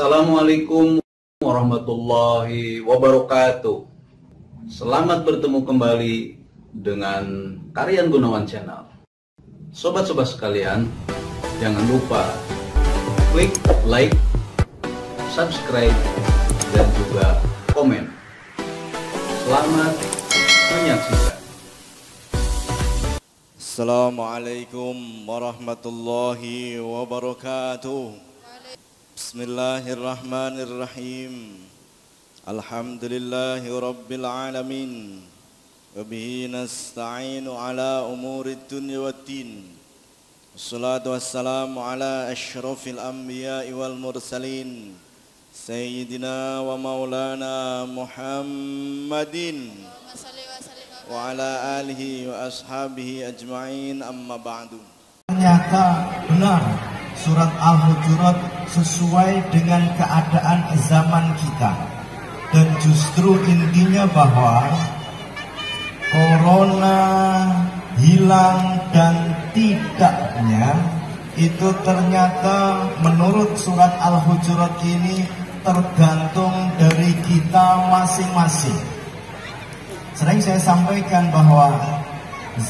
Assalamualaikum warahmatullahi wabarakatuh. Selamat bertemu kembali dengan Karyan Gunawan Channel. Sobat-sobat sekalian, jangan lupa klik like, subscribe, dan juga komen. Selamat menyaksikan. Assalamualaikum warahmatullahi wabarakatuh. Bismillahirrahmanirrahim. Alhamdulillahi rabbil alamin. Wabihi nasta'inu ala umuri dunya waddin. Wassalatu wassalamu ala ashrafil anbiya'i wal mursalin, Sayyidina wa maulana Muhammadin wa ala alihi wa ashabihi ajma'in, amma ba'du. Ternyata benar surat Al-Hujurat sesuai dengan keadaan zaman kita. Dan justru intinya bahwa corona hilang dan tidaknya itu ternyata menurut surat Al-Hujurat ini tergantung dari kita masing-masing. Sering saya sampaikan bahwa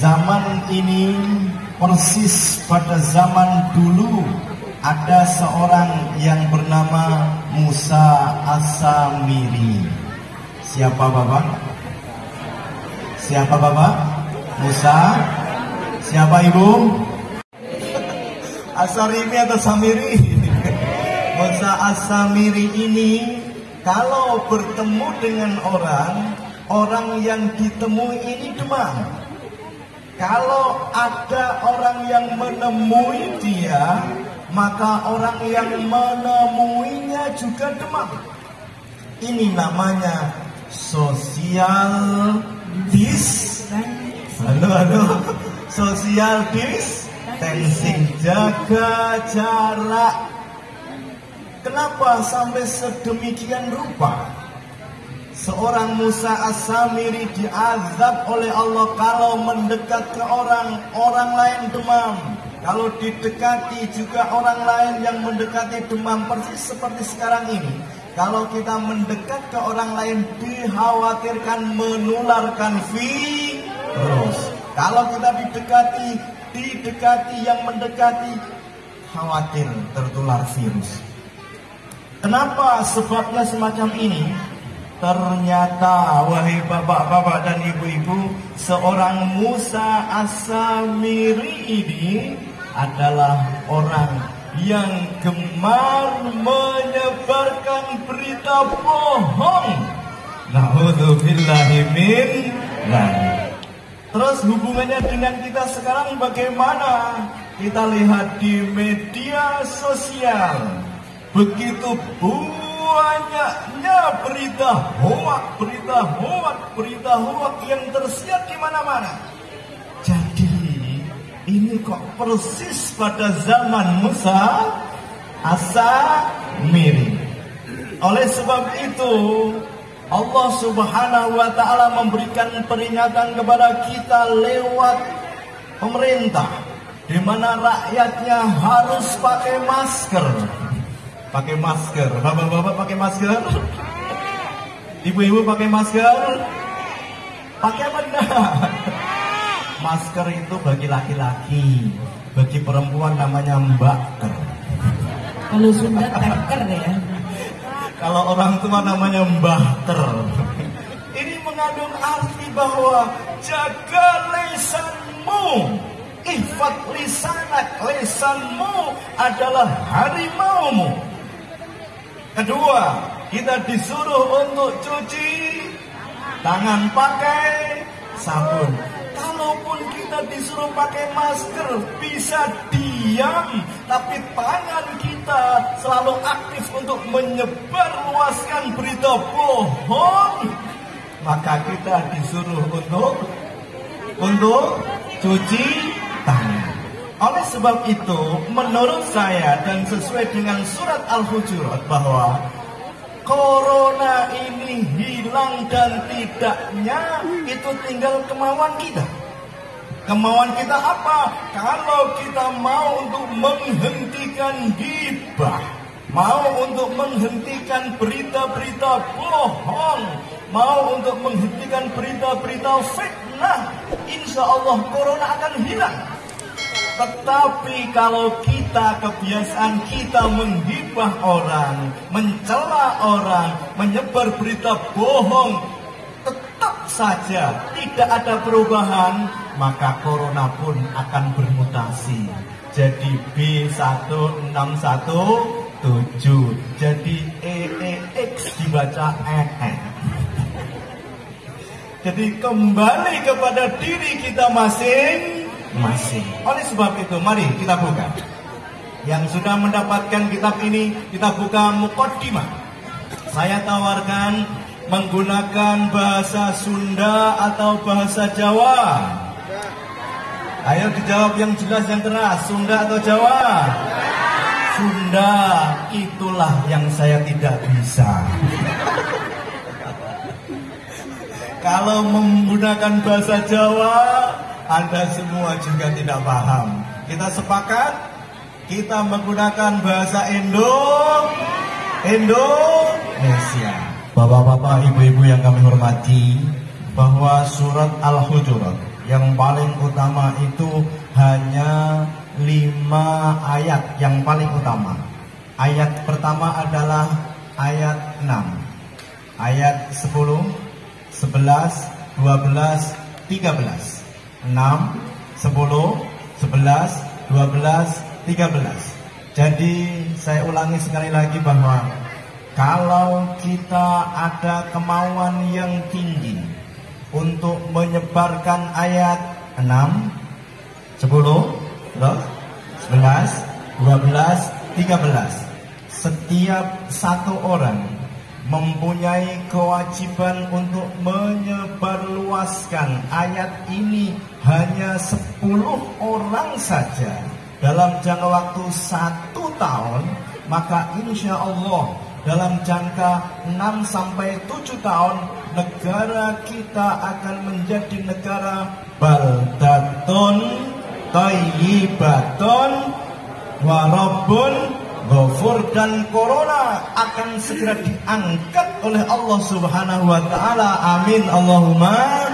zaman ini persis pada zaman dulu ada seorang yang bernama Musa As-Samiri. Siapa Bapak? Siapa Bapak? Musa? Siapa Ibu? As-Samiri atau Samiri? Musa As-Samiri ini kalau bertemu dengan orang yang ditemui ini demam. Kalau ada orang yang menemui dia, maka orang yang menemuinya juga demam. Ini namanya social social distancing, jaga jarak. Kenapa sampai sedemikian rupa? Seorang Musa As-Samiri diazab oleh Allah kalau mendekat ke orang lain demam. Kalau didekati juga orang lain yang mendekati demam, persis seperti sekarang ini. Kalau kita mendekat ke orang lain dikhawatirkan menularkan virus. Kalau kita didekati yang mendekati, khawatir tertular virus. Kenapa sebabnya semacam ini? Ternyata wahai bapak-bapak dan ibu-ibu, seorang Musa As-Samiri ini adalah orang yang gemar menyebarkan berita bohong. Na'udzubillahi min dzalik. Terus hubungannya dengan kita sekarang bagaimana? Kita lihat di media sosial. Begitu banyaknya berita hoak yang tersiar di mana-mana. Jadi ini kok persis pada zaman Musa As-Samiri. Oleh sebab itu Allah Subhanahu wa ta'ala memberikan peringatan kepada kita lewat pemerintah, di mana rakyatnya harus pakai masker. Pakai masker, bapak-bapak pakai masker, ibu-ibu pakai masker, pakai apa enggak? Masker itu bagi laki-laki, bagi perempuan namanya mbakter. Kalau Sunda teker ya. Kalau orang tua namanya mbahter. Ini mengandung arti bahwa jaga lisanmu, ihfad lisanak, lisanmu adalah harimaumu. Kedua, kita disuruh untuk cuci tangan pakai sabun. Kalaupun kita disuruh pakai masker, bisa diam, tapi tangan kita selalu aktif untuk menyebarluaskan berita bohong. Maka kita disuruh untuk cuci tangan. Oleh sebab itu, menurut saya dan sesuai dengan surat Al-Hujurat bahwa corona ini hilang dan tidaknya itu tinggal kemauan kita. Kemauan kita apa? Kalau kita mau untuk menghentikan ghibah, mau untuk menghentikan berita-berita bohong, mau untuk menghentikan berita-berita fitnah, insya Allah corona akan hilang. Tetapi kalau kita kebiasaan kita menghibah orang, mencela orang, menyebar berita bohong, tetap saja tidak ada perubahan, maka corona pun akan bermutasi. Jadi B1617, jadi EEX dibaca EE. Jadi kembali kepada diri kita masing-masing. Oleh sebab itu mari kita buka. Yang sudah mendapatkan kitab ini, kita buka muqaddimah. Saya tawarkan menggunakan bahasa Sunda atau bahasa Jawa. Ayo dijawab yang jelas, yang keras. Sunda atau Jawa? Sunda. Itulah yang saya tidak bisa. Kalau menggunakan bahasa Jawa, Anda semua juga tidak paham. Kita sepakat, kita menggunakan bahasa Indonesia. Bapak-bapak, ibu-ibu yang kami hormati, bahwa surat Al-Hujurat yang paling utama itu hanya 5 ayat yang paling utama. Ayat pertama adalah ayat 6, ayat 10, 11, 12, 13. 6, 10, 11, 12, 13. Jadi saya ulangi sekali lagi bahwa kalau kita ada kemauan yang tinggi untuk menyebarkan ayat 6, 10, 11, 12, 13, setiap satu orang mempunyai kewajiban untuk menyebarluaskan ayat ini hanya 10 orang saja dalam jangka waktu 1 tahun, maka insya Allah dalam jangka 6-7 tahun negara kita akan menjadi negara baldatun thayyibatun wa rabbun ghafur, dan corona akan segera diangkat oleh Allah Subhanahu wa taala. Amin Allahumma.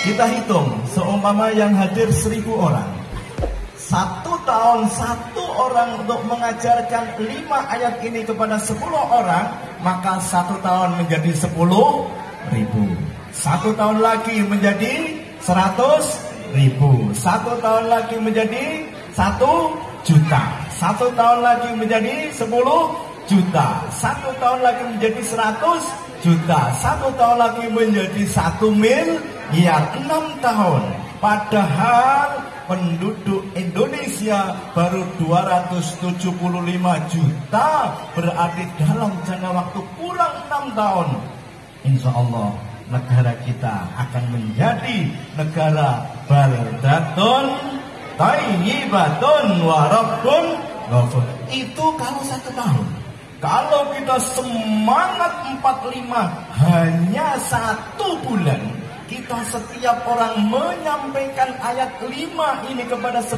Kita hitung, seumpama yang hadir 1000 orang, 1 tahun 1 orang untuk mengajarkan 5 ayat ini kepada 10 orang, maka 1 tahun menjadi 10.000. 1 tahun lagi menjadi 100.000. 1 tahun lagi menjadi 1 juta. 1 tahun lagi menjadi 10 juta. 1 tahun lagi menjadi 100 juta. 1 tahun lagi menjadi 1 miliar. 6 tahun. Padahal penduduk Indonesia baru 275 juta. Berarti dalam jangka waktu kurang 6 tahun, insya Allah negara kita akan menjadi negara baldatun thayyibatun wa rabbun ghafur. Itu kalau 1 tahun. Kalau kita semangat 45 hanya 1 bulan, kita setiap orang menyampaikan ayat 5 ini kepada 10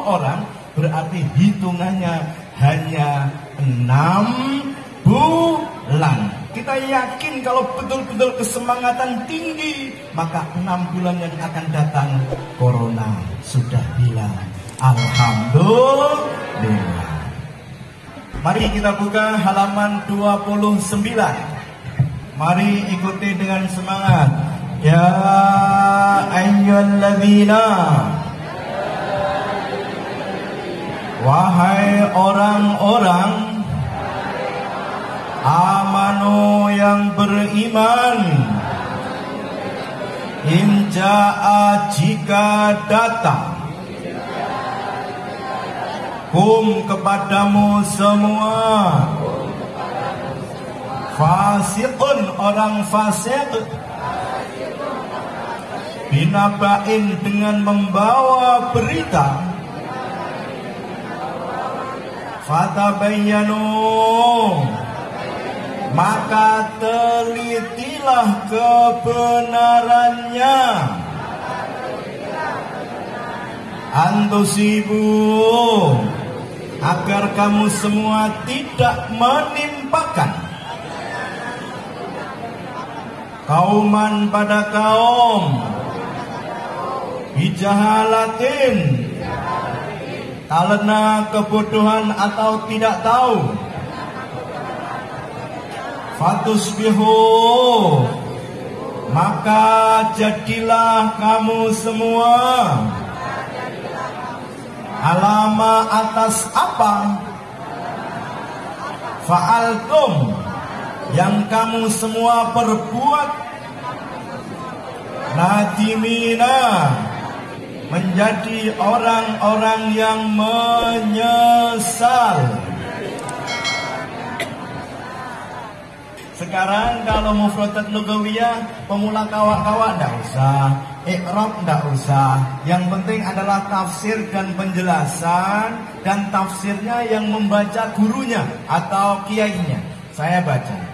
orang, berarti hitungannya hanya 6 bulan. Kita yakin kalau betul-betul kesemangatan tinggi, maka 6 bulan yang akan datang corona sudah hilang. Alhamdulillah. Mari kita buka halaman 29. Mari ikuti dengan semangat. Ya ayyuhalladzina, wahai orang-orang amanu yang beriman, inja'a jika datang kepadamu semua fasiqun orang fasik binabain dengan membawa berita fatabayyanu maka telitilah kebenarannya antusibu agar kamu semua tidak menimpakan kauman pada kaum bijahalatin karena kebodohan atau tidak tahu, fatusbihu maka jadilah kamu semua alama atas apa fa'altum yang kamu semua perbuat, nadimina menjadi orang-orang yang menyesal. Sekarang kalau mufradat lugawiyah, pemula kawak-kawak ndak usah, i'rab ndak usah. Yang penting adalah tafsir dan penjelasan, dan tafsirnya yang membaca gurunya atau kiainya. Saya baca.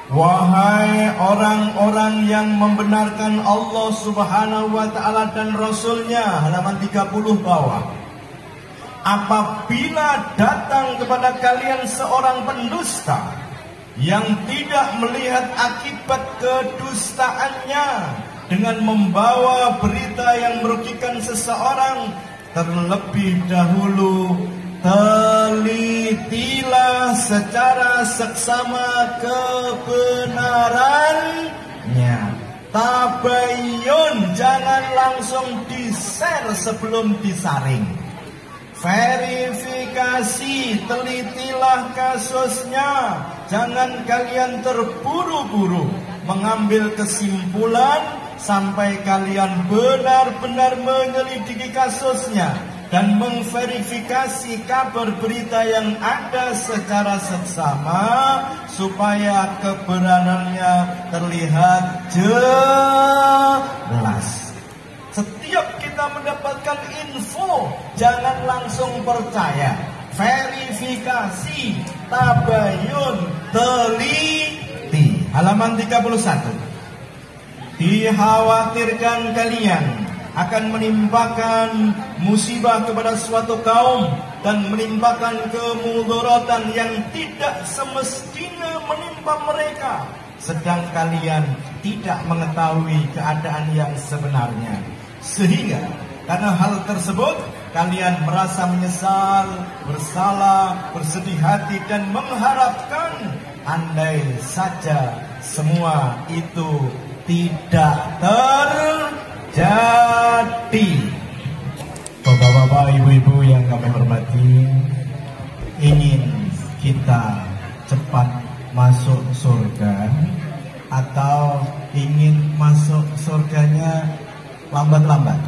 Wahai orang-orang yang membenarkan Allah Subhanahu wa ta'ala dan Rasulnya, halaman 30 bawah. Apabila datang kepada kalian seorang pendusta yang tidak melihat akibat kedustaannya dengan membawa berita yang merugikan seseorang, terlebih dahulu telitilah secara seksama kebenarannya. Tabayyun, jangan langsung di-share sebelum disaring. Verifikasi, telitilah kasusnya. Jangan kalian terburu-buru mengambil kesimpulan sampai kalian benar-benar menyelidiki kasusnya dan memverifikasi kabar berita yang ada secara seksama supaya kebenarannya terlihat jelas. Setiap kita mendapatkan info, jangan langsung percaya. Verifikasi, tabayun, teliti. Halaman 31. Dikhawatirkan kalian akan menimpakan musibah kepada suatu kaum dan menimpakan kemudaratan yang tidak semestinya menimpa mereka, sedang kalian tidak mengetahui keadaan yang sebenarnya. Sehingga karena hal tersebut kalian merasa menyesal, bersalah, bersedih hati dan mengharapkan andai saja semua itu tidak terjadi. Bapak-bapak, ibu-ibu yang kami hormati, ingin kita cepat masuk surga atau ingin masuk surganya lambat-lambat?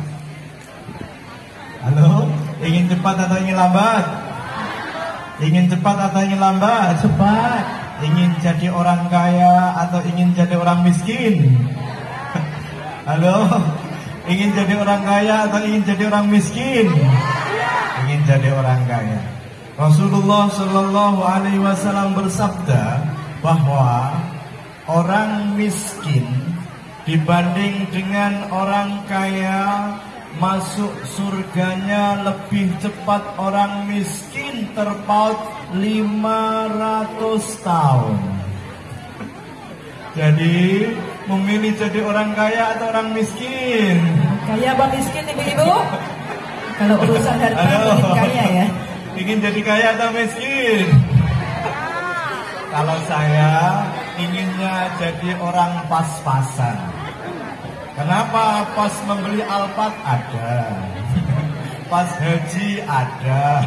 Halo, ingin cepat atau ingin lambat? Ingin cepat atau ingin lambat? Cepat. Ingin jadi orang kaya atau ingin jadi orang miskin? Halo, ingin jadi orang kaya atau ingin jadi orang miskin? Ingin jadi orang kaya. Rasulullah Shallallahu Alaihi Wasallam bersabda bahwa orang miskin dibanding dengan orang kaya, masuk surganya lebih cepat orang miskin terpaut 500 tahun. Jadi memilih jadi orang kaya atau orang miskin? Kaya apa miskin ibu-ibu? Kalau urusan harta ingin kaya ya. Ingin jadi kaya atau miskin? Kalau saya inginnya jadi orang pas-pasan. Kenapa? Pas membeli Alphard ada, pas haji ada,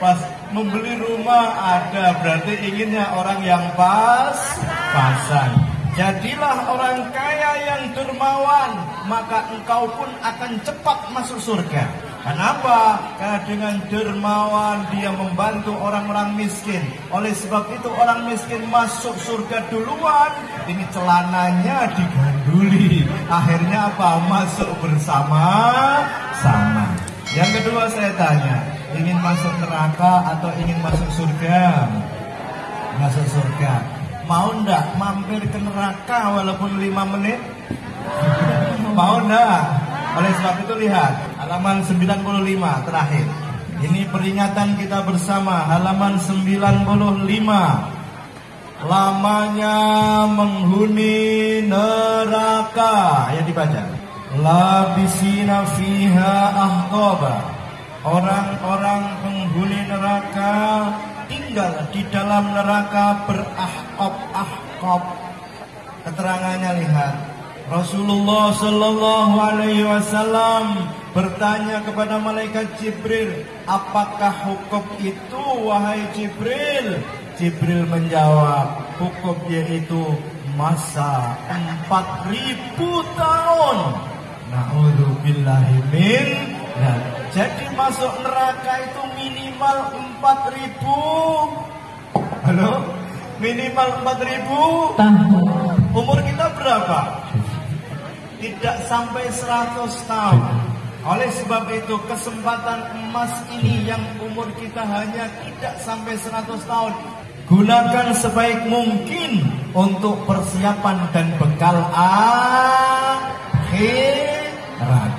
pas membeli rumah ada. Berarti inginnya orang yang pas-pasan. Jadilah orang kaya yang dermawan, maka engkau pun akan cepat masuk surga. Kenapa? Karena dengan dermawan dia membantu orang-orang miskin. Oleh sebab itu orang miskin masuk surga duluan. Ini celananya diganduli. Akhirnya apa? Masuk bersama-sama. Yang kedua saya tanya, ingin masuk neraka atau ingin masuk surga? Masuk surga. Mau ndak mampir ke neraka walaupun 5 menit? Mau ndak? Oleh sebab itu lihat halaman 95 terakhir. Ini peringatan kita bersama, halaman 95. Lamanya menghuni neraka. Ya dibaca. Labisina fiha ahqaba. Orang-orang penghuni neraka tinggal di dalam neraka berahqab-ahqab. Keterangannya lihat. Rasulullah Shallallahu Alaihi Wasallam bertanya kepada malaikat Jibril, apakah hukum itu wahai Jibril? Jibril menjawab, hukum yaitu masa 4.000 tahun. Na'udzubillahi min. Nah, jadi masuk neraka itu minimal 4.000. Halo? Minimal 4.000 tahun. Umur kita berapa? Tidak sampai 100 tahun. Oleh sebab itu kesempatan emas ini yang umur kita hanya tidak sampai 100 tahun, gunakan sebaik mungkin untuk persiapan dan bekal akhirat.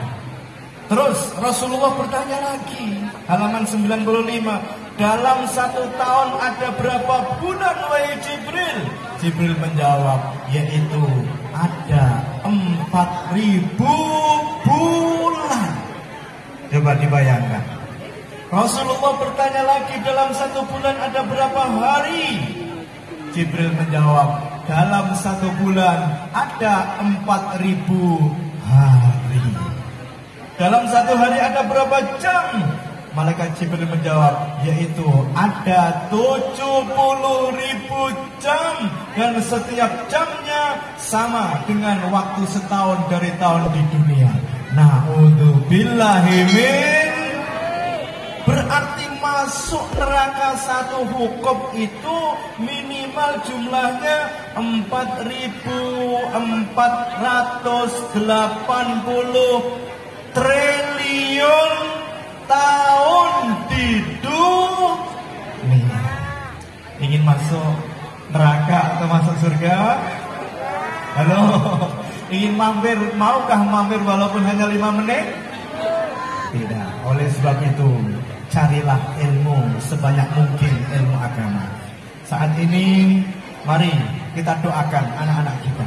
Terus Rasulullah bertanya lagi, halaman 95, dalam 1 tahun ada berapa bulan wahai Jibril? Jibril menjawab, yaitu ada 4.000 bulan. Coba dibayangkan. Rasulullah bertanya lagi, dalam 1 bulan ada berapa hari? Jibril menjawab, dalam 1 bulan ada 4.000 hari. Dalam 1 hari ada berapa jam? Malaikat Jibril menjawab, yaitu ada 70.000 jam. Dan setiap jamnya sama dengan waktu setahun dari tahun di dunia. Na'udzubillahi min. Berarti masuk neraka 1 hukum itu minimal jumlahnya 4.480 triliun tahun di dunia. Ingin masuk neraka atau masuk surga? Halo, ingin mampir, maukah mampir walaupun hanya 5 menit? Tidak. Oleh sebab itu carilah ilmu sebanyak mungkin, ilmu agama. Saat ini mari kita doakan anak-anak kita.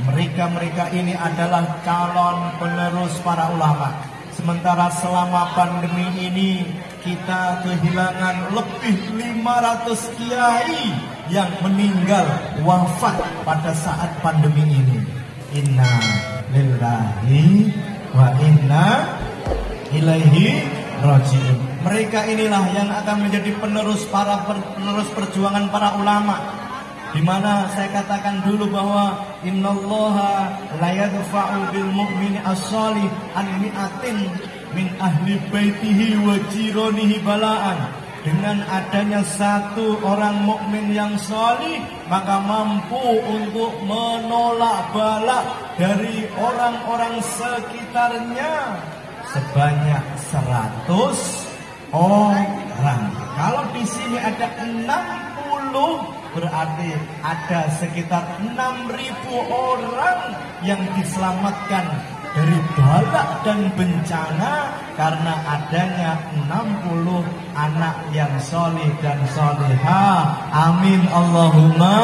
Mereka ini adalah calon penerus para ulama. Sementara selama pandemi ini kita kehilangan lebih 500 kiai yang meninggal wafat pada saat pandemi ini. Inna lillahi wa inna ilaihi raji'un. Mereka inilah yang akan menjadi penerus perjuangan para ulama. Di mana saya katakan dulu bahwa innallaha la yadfa'u bil mu'mini as-salih an mi'atin min ahli baitihi wa jiranihi bala'an. Dengan adanya 1 orang mukmin yang salih, maka mampu untuk menolak bala dari orang-orang sekitarnya sebanyak 100 orang. Kalau di sini ada 60, berarti ada sekitar 6.000 orang yang diselamatkan dari bala dan bencana karena adanya 60 anak yang soleh dan solehah. Amin Allahumma.